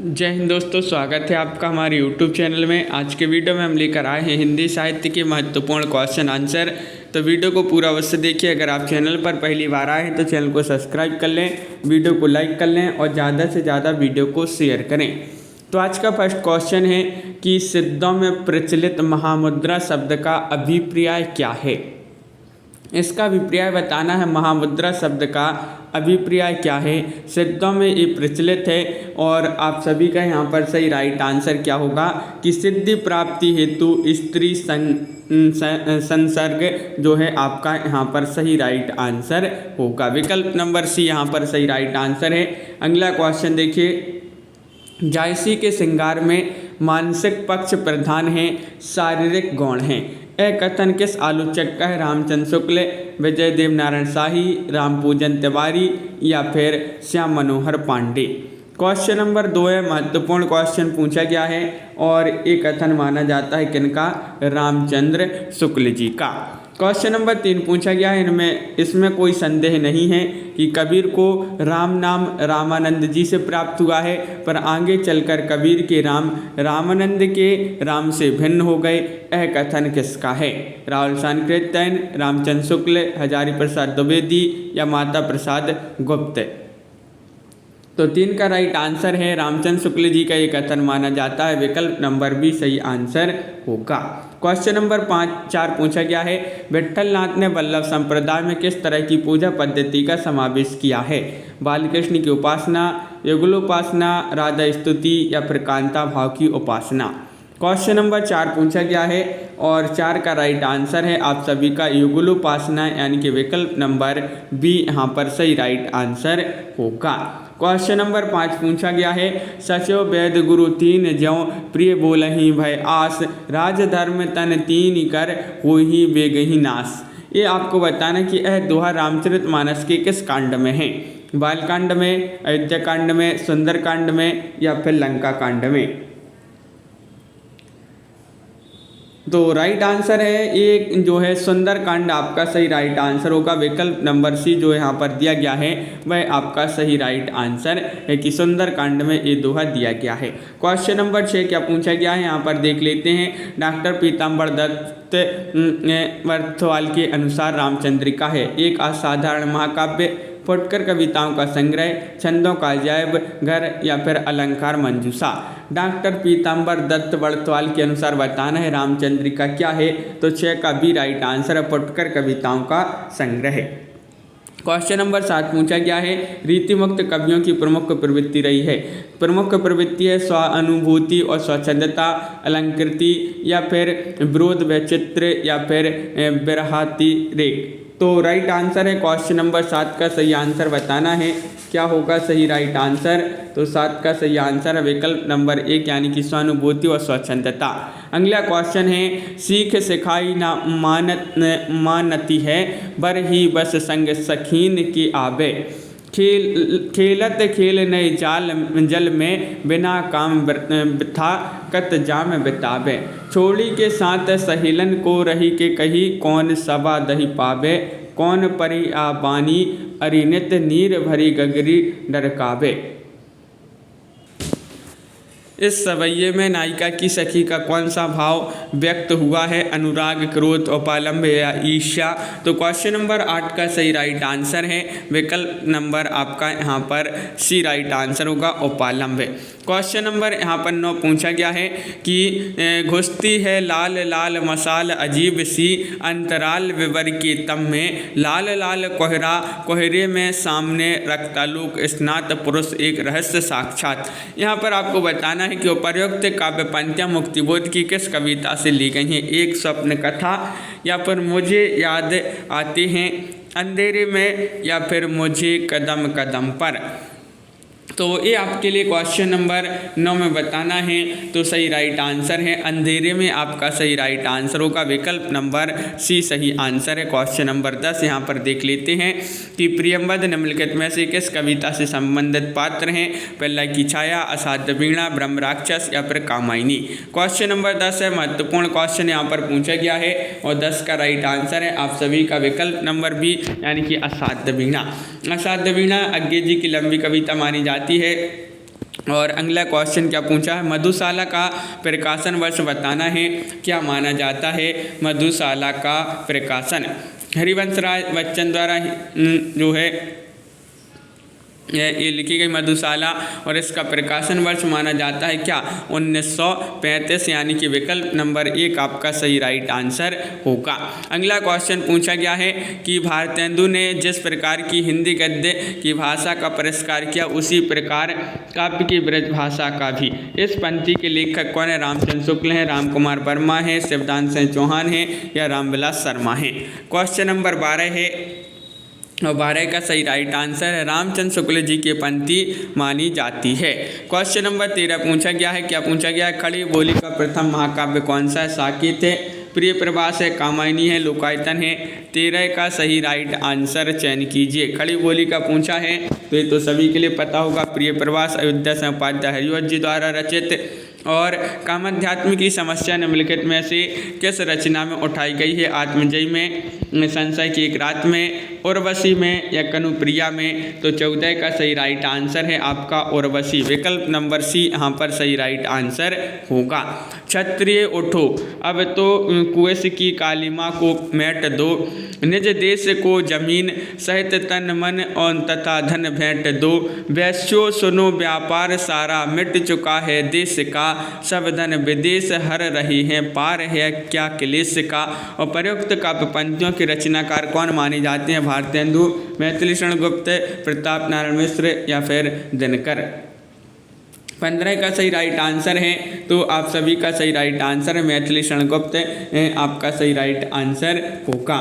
जय हिंद दोस्तों, स्वागत है आपका हमारे YouTube चैनल में। आज के वीडियो में हम लेकर आए हैं हिंदी साहित्य के महत्वपूर्ण क्वेश्चन आंसर। तो वीडियो को पूरा अवश्य देखिए। अगर आप चैनल पर पहली बार आए हैं तो चैनल को सब्सक्राइब कर लें, वीडियो को लाइक कर लें और ज़्यादा से ज़्यादा वीडियो को शेयर करें। तो आज का फर्स्ट क्वेश्चन है कि सिद्धों में प्रचलित महामुद्रा शब्द का अभिप्राय क्या है। इसका अभिप्राय बताना है। महामुद्रा शब्द का अभिप्राय क्या है, सिद्धों में ये प्रचलित है। और आप सभी का यहाँ पर सही राइट आंसर क्या होगा कि सिद्धि प्राप्ति हेतु स्त्री संसर्ग जो है आपका यहाँ पर सही राइट आंसर होगा। विकल्प नंबर सी यहाँ पर सही राइट आंसर है। अगला क्वेश्चन देखिए, जायसी के श्रृंगार में मानसिक पक्ष प्रधान है, शारीरिक गौण है। यह कथन किस आलोचक का है। रामचंद्र शुक्ल, विजय देव नारायण शाही, रामपूजन तिवारी या फिर श्याम मनोहर पांडे। क्वेश्चन नंबर 2 है, महत्वपूर्ण क्वेश्चन पूछा गया है और एक कथन माना जाता है किनका, रामचंद्र शुक्ल जी का। क्वेश्चन नंबर 3 पूछा गया है, इसमें कोई संदेह नहीं है कि कबीर को राम नाम रामानंद जी से प्राप्त हुआ है, पर आगे चलकर कबीर के राम रामानंद के राम से भिन्न हो गए। यह कथन किसका है। राहुल सांकृत्ययन, रामचंद्र शुक्ल, हजारी प्रसाद द्विवेदी या माता प्रसाद गुप्त। तो 3 का राइट आंसर है रामचंद्र शुक्ल जी का ये कथन माना जाता है। विकल्प नंबर बी सही आंसर होगा। क्वेश्चन नंबर 4 पूछा गया है, विट्ठल नाथ ने वल्लभ संप्रदाय में किस तरह की पूजा पद्धति का समावेश किया है। बालकृष्ण की उपासना, युगलोपासना, राधा स्तुति या फिर कांता भाव की उपासना। क्वेश्चन नंबर 4 पूछा गया है और 4 का राइट आंसर है आप सभी का युगलोपासना, यानी कि विकल्प नंबर बी यहाँ पर सही राइट आंसर होगा। क्वेश्चन नंबर 5 पूछा गया है, सचो वेद गुरु तीन ज्यों, प्रिय बोलहि भय आस, राजधर्म तन तीन कर होहि वेगहि नास। ये आपको बताना कि यह दोहा रामचरितमानस के किस कांड में है। बालकांड में, अयोध्या कांड में, सुंदर कांड में या फिर लंका कांड में। तो राइट आंसर है ये जो है सुंदर कांड आपका सही राइट आंसर होगा। विकल्प नंबर सी जो यहाँ पर दिया गया है वह आपका सही राइट आंसर है कि सुंदर कांड में ये दोहा दिया गया है। क्वेश्चन नंबर 6 क्या पूछा गया है यहाँ पर देख लेते हैं। डॉक्टर पीताम्बर दत्त वर्थवाल के अनुसार रामचंद्रिका है एक असाधारण महाकाव्य, फुटकर कविताओं का संग्रह, छंदों का अजायब घर या फिर अलंकार मंजूषा। डॉक्टर पीताम्बर दत्त वर्तवाल के अनुसार बताना है रामचंद्रिका क्या है। तो 6 का भी राइट आंसर है फुटकर कविताओं का संग्रह। क्वेश्चन नंबर 7 पूछा गया है, रीतिमुक्त कवियों की प्रमुख प्रवृत्ति रही है। प्रमुख प्रवृत्ति है स्वानुभूति और स्वच्छंदता, अलंकृति या फिर विरोध वैचित्र या फिर विरहातिरेक। तो राइट आंसर है क्वेश्चन नंबर 7 का सही आंसर बताना है क्या होगा सही राइट आंसर। तो 7 का सही आंसर है विकल्प नंबर 1 यानी कि स्वानुभूति और स्वच्छंदता। अगला क्वेश्चन है, सीख सिखाई ना मानती है, बर ही बस संग सखीन की आवे, खेलत खेल नए जल में, बिना काम था कत जाम बितावे, छोड़ी के साथ सहेलन को रही के कही, कौन सवा दही पावे, कौन परी आ बानी, अरिनित नीर भरी गगरी डरकावे। इस सवैये में नायिका की सखी का कौन सा भाव व्यक्त हुआ है। अनुराग, क्रोध, उपालंब या ईर्ष्या। तो क्वेश्चन नंबर 8 का सही राइट आंसर है विकल्प नंबर आपका यहाँ पर सी राइट आंसर होगा उपालंब। क्वेश्चन नंबर यहाँ पर 9 पूछा गया है कि घुसती है लाल लाल मसाल अजीब सी, अंतराल विवर के तम में, लाल लाल कोहरा कोहरे में सामने रखता लोक, स्नात पुरुष एक रहस्य साक्षात। यहाँ पर आपको बताना है कि उपर्युक्त काव्य पंक्तियाँ मुक्तिबोध की किस कविता से ली गई हैं। एक स्वप्न कथा या फिर मुझे याद आते हैं अंधेरे में या फिर मुझे कदम कदम पर। तो ये आपके लिए क्वेश्चन नंबर 9 में बताना है। तो सही राइट आंसर है अंधेरे में आपका सही राइट आंसर होगा। विकल्प नंबर सी सही आंसर है। क्वेश्चन नंबर 10 यहाँ पर देख लेते हैं कि प्रियंवद निम्नलिखित में से किस कविता से संबंधित पात्र हैं। पहला की छाया, असाध्य वीणा, ब्रह्म राक्षस या फिर कामायनी। क्वेश्चन नंबर 10 है महत्वपूर्ण क्वेश्चन यहाँ पर पूछा गया है और 10 का राइट आंसर है आप सभी का विकल्प नंबर बी यानी कि असाध्य वीणा। असाध्य वीणा अज्ञे जी की लंबी कविता मानी जाती है और अगला क्वेश्चन क्या पूछा है, मधुशाला का प्रकाशन वर्ष बताना है। क्या माना जाता है मधुशाला का प्रकाशन? हरिवंश राय बच्चन द्वारा जो है ये लिखी गई मधुशाला, और इसका प्रकाशन वर्ष माना जाता है क्या, 1935, यानी कि विकल्प नंबर 1 आपका सही राइट आंसर होगा। अगला क्वेश्चन पूछा गया है कि भारतेंदु ने जिस प्रकार की हिंदी गद्य की भाषा का पुरस्कार किया, उसी प्रकार काव्य की ब्रज भाषा का भी। इस पंक्ति के लेखक कौन है? रामचंद्र शुक्ल हैं, राम कुमार वर्मा है, शिवदान सिंह चौहान है, या रामविलास शर्मा है। क्वेश्चन नंबर 12 है, और 12 का सही राइट आंसर है रामचंद्र शुक्ल जी की पंक्ति मानी जाती है। क्वेश्चन नंबर 13 पूछा गया है, क्या पूछा गया है, खड़ी बोली का प्रथम महाकाव्य कौन सा है? साकेत है, प्रिय प्रवास है, कामायनी है, लोकायतन है। 13 का सही राइट आंसर चयन कीजिए। खड़ी बोली का पूछा है तो ये तो सभी के लिए पता होगा, प्रिय प्रवास अयोध्या से उपाध्याय हरिवंश जी द्वारा रचित। और कामाध्यात्म की समस्या निम्नलिखित में से किस रचना में उठाई गई है? आत्मजयी में, संशय की एक रात में, उर्वशी में, या कनुप्रिया में? तो 14 का सही राइट आंसर है आपका उर्वशी, विकल्प नंबर सी यहाँ पर सही राइट आंसर होगा। क्षत्रिय उठो, अब तो कुएस की कालिमा को मेट दो, निज देश को जमीन सहित तन मन और तथा धन भेंट दो, वैश्यो सुनो व्यापार सारा मिट चुका है देश का, सब धन विदेश हर रही हैं पार है क्या क्लेश का। और प्रयुक्त काव्य पंक्तियों के रचनाकार कौन माने जाते हैं? भारतेंदु, मैथिली शरण गुप्त, प्रताप नारायण मिश्र, या फिर दिनकर। 15 का सही राइट आंसर है, तो आप सभी का सही राइट आंसर है मैथिली शरण गुप्त, आपका सही राइट आंसर होगा।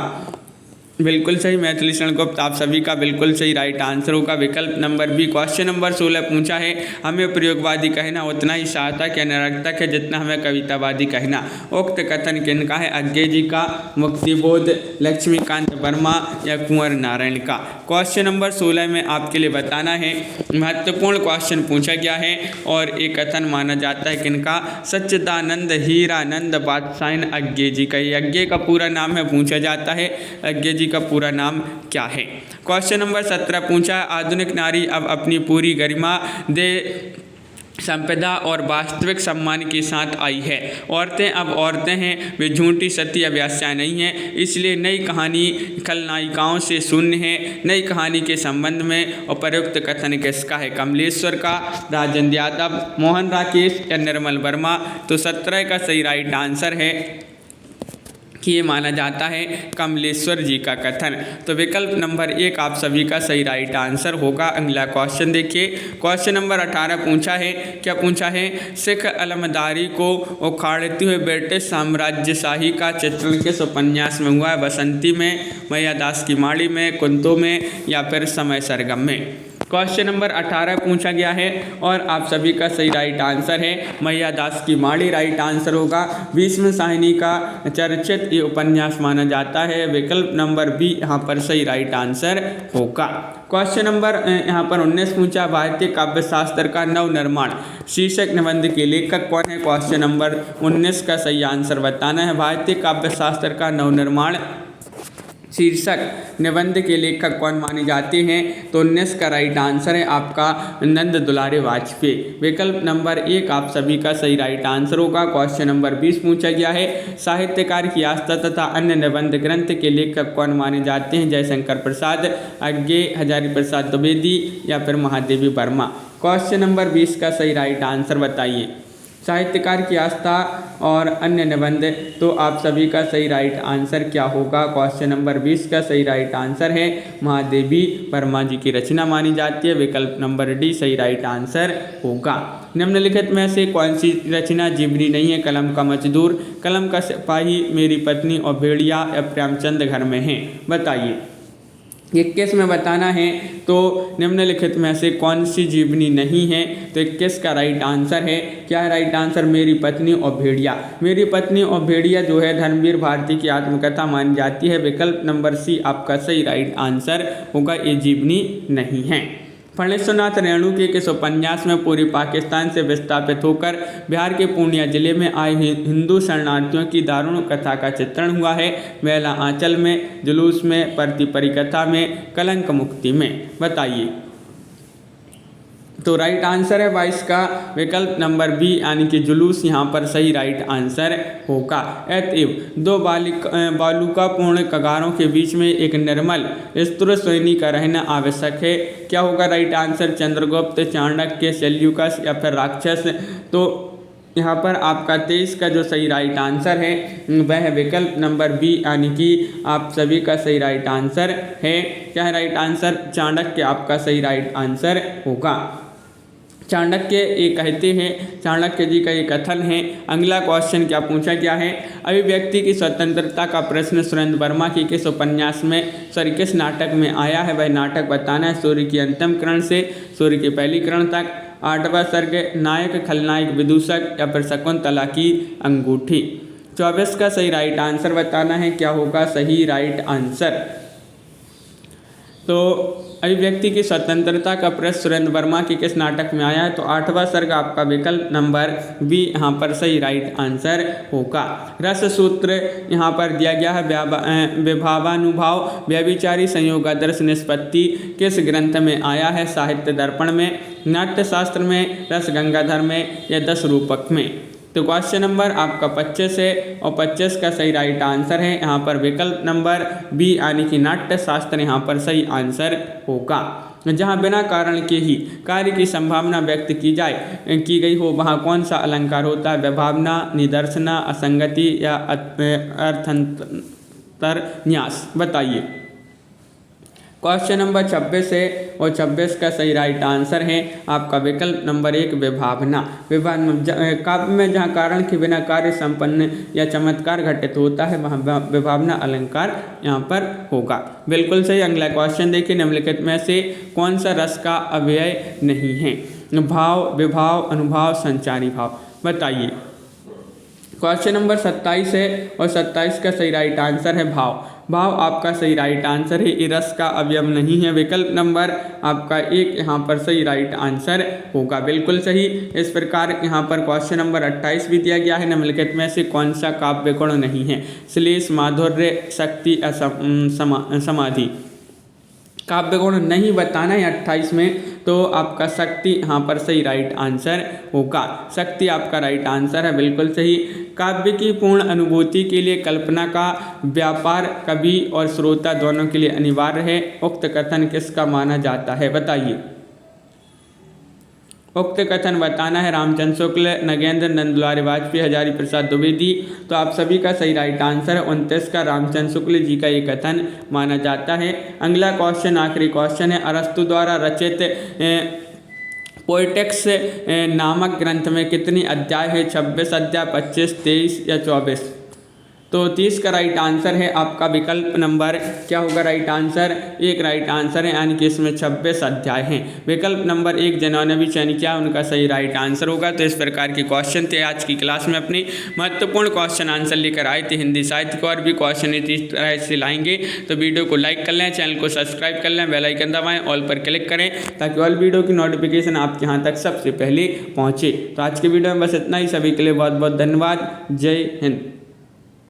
बिल्कुल सही, मैथिली शरण गुप्त आप सभी का बिल्कुल सही राइट आंसर होगा, विकल्प नंबर बी। क्वेश्चन नंबर 16 पूछा है, हमें प्रयोगवादी कहना उतना ही सार्थक या निरर्थक है जितना हमें कवितावादी कहना। उक्त कथन किनका है? अज्ञे जी का, मुक्तिबोध, लक्ष्मीकांत वर्मा, या कुंवर नारायण का। क्वेश्चन नंबर 16 में आपके लिए बताना है, महत्वपूर्ण क्वेश्चन पूछा गया है, और एक कथन माना जाता है किनका? सच्चिदानंद हीरानंद बादशाह अज्ञे जी का। यज्ञ का पूरा नाम है, पूछा जाता है अज्ञे का पूरा नाम क्या है। क्वेश्चन नंबर 17 पूछा है, आधुनिक नारी अब अपनी पूरी गरिमा दे संपदा और वास्तविक सम्मान के साथ आई है। औरतें अब औरतें हैं, वे झूठी सती अव्यास्याएँ नहीं हैं, इसलिए नई कहानी खलनायिकाओं से शून्य है। नई कहानी के संबंध में उपयुक्त कथन किसका है? कमलेश्वर का, राजेंद्र यादव, मोहन राकेश, या निर्मल वर्मा। तो 17 का सही राइट आंसर है कि ये माना जाता है कमलेश्वर जी का कथन। तो विकल्प नंबर 1 आप सभी का सही राइट आंसर होगा। अगला क्वेश्चन देखिए, क्वेश्चन नंबर 18 पूछा है, क्या पूछा है? सिख अलमदारी को उखाड़ते हुए ब्रिटिश साम्राज्यशाही का चित्रण किस उपन्यास में हुआ है? बसंती में, मैयादास की माड़ी में, कुंतो में, या फिर समय सरगम में। क्वेश्चन नंबर 18 पूछा गया है, और आप सभी का सही राइट आंसर है मैयादास की माड़ी राइट आंसर होगा। भीष्म साहिनी का चर्चित ये उपन्यास माना जाता है, विकल्प नंबर बी यहाँ पर सही राइट आंसर होगा। क्वेश्चन नंबर यहाँ पर 19 पूछा, भारतीय काव्य शास्त्र का नवनिर्माण शीर्षक निबंध के लेखक कौन है? क्वेश्चन नंबर 19 का सही आंसर बताना है। भारतीय काव्य शास्त्र का नवनिर्माण शीर्षक निबंध के लेखक कौन माने जाते हैं? तो 19 का राइट आंसर है आपका नंद दुलारे वाजपेयी, विकल्प नंबर 1 आप सभी का सही राइट आंसर होगा। क्वेश्चन नंबर 20 पूछा गया है, साहित्यकार की आस्था तथा अन्य निबंध ग्रंथ के लेखक कौन माने जाते हैं? जयशंकर प्रसाद, अज्ञे, हजारी प्रसाद द्विवेदी, या फिर महादेवी वर्मा। क्वेश्चन नंबर 20 का सही राइट आंसर बताइए। साहित्यकार की आस्था और अन्य निबंध, तो आप सभी का सही राइट आंसर क्या होगा? क्वेश्चन नंबर 20 का सही राइट आंसर है महादेवी वर्मा जी की रचना मानी जाती है, विकल्प नंबर डी सही राइट आंसर होगा। निम्नलिखित में से कौन सी रचना जीवनी नहीं है? कलम का मजदूर, कलम का सिपाही, मेरी पत्नी और भेड़िया, या प्रेमचंद घर में है। बताइए 21 में बताना है, तो निम्नलिखित में से कौन सी जीवनी नहीं है? तो 21 का राइट आंसर है, क्या है राइट आंसर? मेरी पत्नी और भेड़िया। मेरी पत्नी और भेड़िया जो है धर्मवीर भारती की आत्मकथा मानी जाती है, विकल्प नंबर सी आपका सही राइट आंसर होगा, ये जीवनी नहीं है। फणीश्वरनाथ रेणु के किस उपन्यास में पूर्वी पाकिस्तान से विस्थापित होकर बिहार के पूर्णिया जिले में आए हिंदू शरणार्थियों की दारुण कथा का चित्रण हुआ है? मेला आंचल में, जुलूस में, परती परिकथा में, कलंक मुक्ति में। बताइए तो राइट आंसर है 22 का विकल्प नंबर बी यानी कि जुलूस यहाँ पर सही राइट आंसर होगा। अतएव दो बालुकापूर्ण कगारों के बीच में एक निर्मल स्थिर श्रेणी का रहना आवश्यक है। क्या होगा right answer? Chandragupta, Chanakya, Seleucus या फिर राक्षस। तो यहाँ पर आपका 23 का जो सही राइट आंसर है वह है विकल्प नंबर बी यानी कि आप सभी का सही राइट आंसर है। क्या है राइट आंसर? चाणक्य आपका सही राइट आंसर होगा। चाणक्य ये कहते हैं, चाणक्य जी का ये कथन है। अगला क्वेश्चन क्या पूछा गया है? अभिव्यक्ति की स्वतंत्रता का प्रश्न सुरेंद्र वर्मा की किस उपन्यास में किस नाटक में आया है? वह नाटक बताना है। सूर्य की अंतिम किरण से सूर्य की पहली किरण तक, 8वां सर्ग, नायक खलनायक विदूषक या फिर शकुंतला की अंगूठी। 24 का सही राइट आंसर बताना है। क्या होगा सही राइट आंसर? तो अभिव्यक्ति की स्वतंत्रता का प्रश्न सुरेंद्र वर्मा की किस नाटक में आया है? तो 8वां सर्ग आपका विकल्प नंबर बी यहाँ पर सही राइट आंसर होगा। रस सूत्र यहाँ पर दिया गया है। विभावानुभाव व्यभिचारी संयोग आदर्श निष्पत्ति किस ग्रंथ में आया है? साहित्य दर्पण में, नाट्य शास्त्र में, रस गंगाधर में या 10 रूपक में। तो क्वेश्चन नंबर आपका 25 है और 25 का सही राइट आंसर है यहाँ पर विकल्प नंबर बी यानी कि नाट्य शास्त्र यहाँ पर सही आंसर होगा। जहाँ बिना कारण के ही कार्य की संभावना व्यक्त की गई हो वहाँ कौन सा अलंकार होता है? विभावना, निदर्शना, असंगति या अर्थांतर न्यास। बताइए। क्वेश्चन नंबर 26 है और 26 का सही राइट आंसर है आपका विकल्प नंबर 1 विभावना। काव्य में जहाँ कारण के बिना कार्य संपन्न या चमत्कार घटित होता है वहाँ विभावना अलंकार यहाँ पर होगा। बिल्कुल सही। अगला क्वेश्चन देखिए, निम्नलिखित में से कौन सा रस का अव्यय नहीं है? भाव, विभाव, अनुभाव, संचारी भाव। बताइए। क्वेश्चन नंबर 27 है और 27 का सही राइट आंसर है भाव। भाव आपका सही राइट आंसर है। ये रस का अवयव नहीं है। विकल्प नंबर आपका 1 यहाँ पर सही राइट आंसर होगा। बिल्कुल सही। इस प्रकार यहाँ पर क्वेश्चन नंबर 28 भी दिया गया है। निम्नलिखित में से कौन सा काव्य गुण नहीं है? श्लेष, माधुर्य, शक्ति, समाधि। काव्य गुण नहीं बताना है 28 में, तो आपका शक्ति यहाँ पर सही राइट आंसर होगा। शक्ति आपका राइट आंसर है। बिल्कुल सही। काव्य की पूर्ण अनुभूति के लिए कल्पना का व्यापार कवि और श्रोता दोनों के लिए अनिवार्य है। उक्त कथन किसका माना जाता है? बताइए। उक्त कथन बताना है रामचंद्र शुक्ल, नगेंद्र, नंदलाल वाजपेयी, हजारी प्रसाद द्विवेदी। तो आप सभी का सही राइट आंसर है 29 का रामचंद्र शुक्ल जी का ये कथन माना जाता है। अगला क्वेश्चन आखिरी क्वेश्चन है। अरस्तु द्वारा रचित पोएटिक्स नामक ग्रंथ में कितनी अध्याय है? 26 अध्याय, 25, 23 या 24। तो 30 का राइट आंसर है आपका विकल्प नंबर क्या होगा राइट आंसर? 1 राइट आंसर है, यानी कि इसमें 26 अध्याय हैं। विकल्प नंबर 1 जिन्होंने भी चयन किया उनका सही राइट आंसर होगा। तो इस प्रकार के क्वेश्चन थे आज की क्लास में। अपनी महत्वपूर्ण क्वेश्चन आंसर लेकर आए थे हिंदी साहित्य को, और भी क्वेश्चन इस तरह से लाएंगे। तो वीडियो को लाइक कर लें, चैनल को सब्सक्राइब कर लें, बेल आइकन दबाएं, ऑल पर क्लिक करें ताकि ऑल वीडियो की नोटिफिकेशन आपके यहाँ तक सबसे पहले पहुँचे। तो आज के वीडियो में बस इतना ही। सभी के लिए बहुत बहुत धन्यवाद। जय हिंद।